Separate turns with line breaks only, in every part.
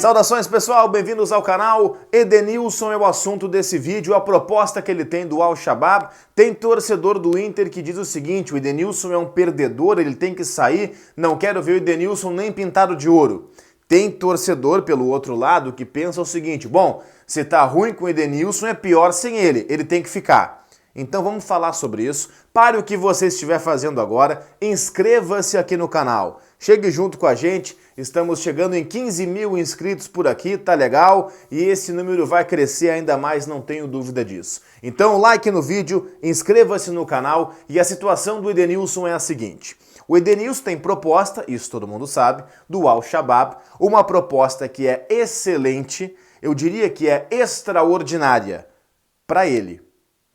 Saudações pessoal, bem-vindos ao canal. Edenilson é o assunto desse vídeo, a proposta que ele tem do Al-Shabaab. Tem torcedor do Inter que diz o seguinte: o Edenilson é um perdedor, ele tem que sair, não quero ver o Edenilson nem pintado de ouro. Tem torcedor pelo outro lado que pensa o seguinte: bom, se tá ruim com o Edenilson é pior sem ele tem que ficar. Então vamos falar sobre isso. Pare o que você estiver fazendo agora, inscreva-se aqui no canal. Chegue junto com a gente, estamos chegando em 15 mil inscritos por aqui, tá legal? E esse número vai crescer ainda mais, não tenho dúvida disso. Então like no vídeo, inscreva-se no canal e a situação do Edenilson é a seguinte. O Edenilson tem proposta, isso todo mundo sabe, do Al-Shabaab, uma proposta que é excelente, eu diria que é extraordinária para ele.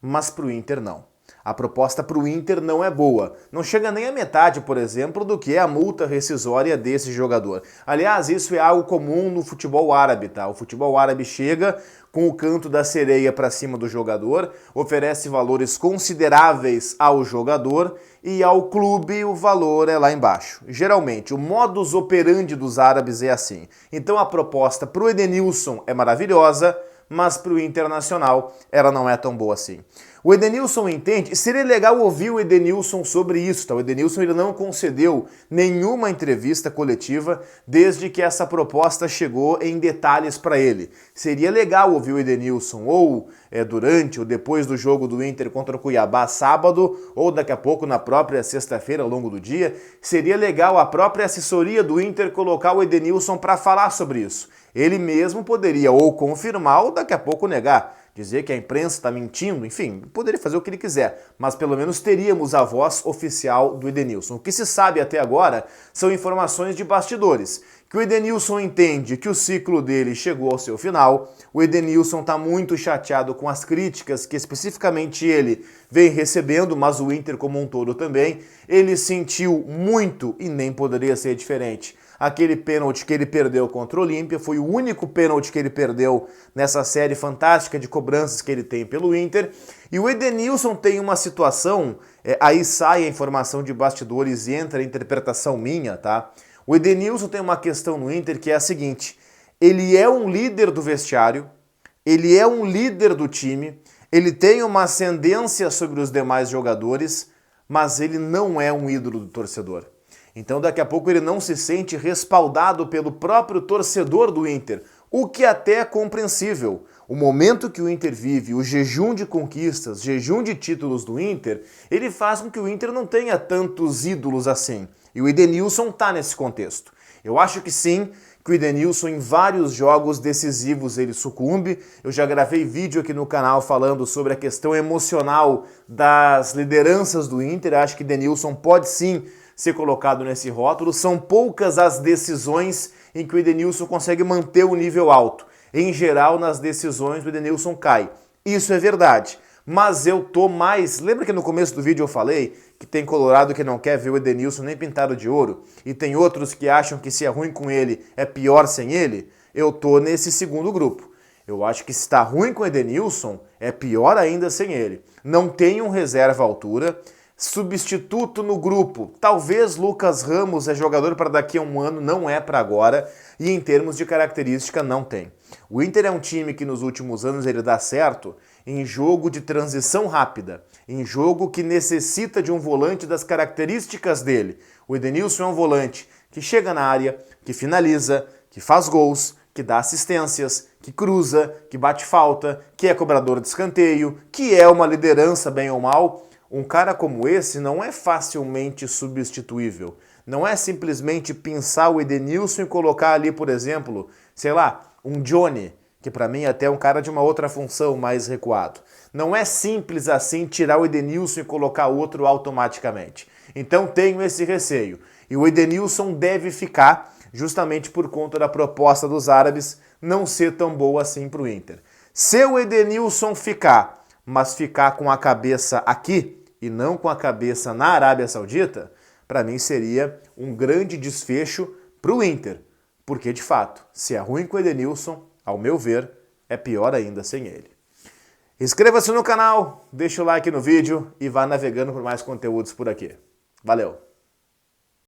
Mas para o Inter não. A proposta para o Inter não é boa. Não chega nem a metade, por exemplo, do que é a multa rescisória desse jogador. Aliás, isso é algo comum no futebol árabe, tá? O futebol árabe chega com o canto da sereia para cima do jogador, oferece valores consideráveis ao jogador e ao clube o valor é lá embaixo. Geralmente, o modus operandi dos árabes é assim. Então a proposta para o Edenilson é maravilhosa, mas para o Internacional ela não é tão boa assim. O Edenilson entende, seria legal ouvir o Edenilson sobre isso, tá? O Edenilson ele não concedeu nenhuma entrevista coletiva desde que essa proposta chegou em detalhes para ele. Seria legal ouvir o Edenilson ou durante ou depois do jogo do Inter contra o Cuiabá sábado, ou daqui a pouco na própria sexta-feira ao longo do dia. Seria legal a própria assessoria do Inter colocar o Edenilson para falar sobre isso. Ele mesmo poderia ou confirmar ou daqui a pouco negar, dizer que a imprensa está mentindo, enfim, poderia fazer o que ele quiser, mas pelo menos teríamos a voz oficial do Edenilson. O que se sabe até agora são informações de bastidores, que o Edenilson entende que o ciclo dele chegou ao seu final, o Edenilson está muito chateado com as críticas que especificamente ele vem recebendo, mas o Inter como um todo também, ele sentiu muito e nem poderia ser diferente. Aquele pênalti que ele perdeu contra o Olímpia foi o único pênalti que ele perdeu nessa série fantástica de cobranças que ele tem pelo Inter. E o Edenilson tem uma situação, aí sai a informação de bastidores e entra a interpretação minha, tá? O Edenilson tem uma questão no Inter que é a seguinte: ele é um líder do vestiário, ele é um líder do time, ele tem uma ascendência sobre os demais jogadores, mas ele não é um ídolo do torcedor. Então daqui a pouco ele não se sente respaldado pelo próprio torcedor do Inter, o que até é compreensível. O momento que o Inter vive, o jejum de conquistas, jejum de títulos do Inter, ele faz com que o Inter não tenha tantos ídolos assim. E o Edenilson está nesse contexto. Eu acho que sim, que o Edenilson em vários jogos decisivos ele sucumbe. Eu já gravei vídeo aqui no canal falando sobre a questão emocional das lideranças do Inter. Eu acho que o Edenilson pode sim ser colocado nesse rótulo. São poucas as decisões em que o Edenilson consegue manter o nível alto. Em geral, nas decisões o Edenilson cai. Isso é verdade. Mas eu tô mais... Lembra que no começo do vídeo eu falei que tem colorado que não quer ver o Edenilson nem pintado de ouro? E tem outros que acham que se é ruim com ele, é pior sem ele? Eu tô nesse segundo grupo. Eu acho que se está ruim com o Edenilson, é pior ainda sem ele. Não tem um reserva à altura. Substituto no grupo, talvez Lucas Ramos é jogador para daqui a um ano, não é para agora, e em termos de característica não tem. O Inter é um time que nos últimos anos ele dá certo em jogo de transição rápida, em jogo que necessita de um volante das características dele. O Edenilson é um volante que chega na área, que finaliza, que faz gols, que dá assistências, que cruza, que bate falta, que é cobrador de escanteio, que é uma liderança bem ou mal. Um cara como esse não é facilmente substituível. Não é simplesmente pinçar o Edenilson e colocar ali, por exemplo, sei lá, um Johnny, que para mim até é um cara de uma outra função mais recuado. Não é simples assim tirar o Edenilson e colocar outro automaticamente. Então tenho esse receio. E o Edenilson deve ficar justamente por conta da proposta dos árabes não ser tão boa assim para o Inter. Se o Edenilson ficar, mas ficar com a cabeça aqui e não com a cabeça na Arábia Saudita, para mim seria um grande desfecho para o Inter. Porque, de fato, se é ruim com o Edenilson, ao meu ver, é pior ainda sem ele. Inscreva-se no canal, deixa o like no vídeo e vá navegando por mais conteúdos por aqui. Valeu!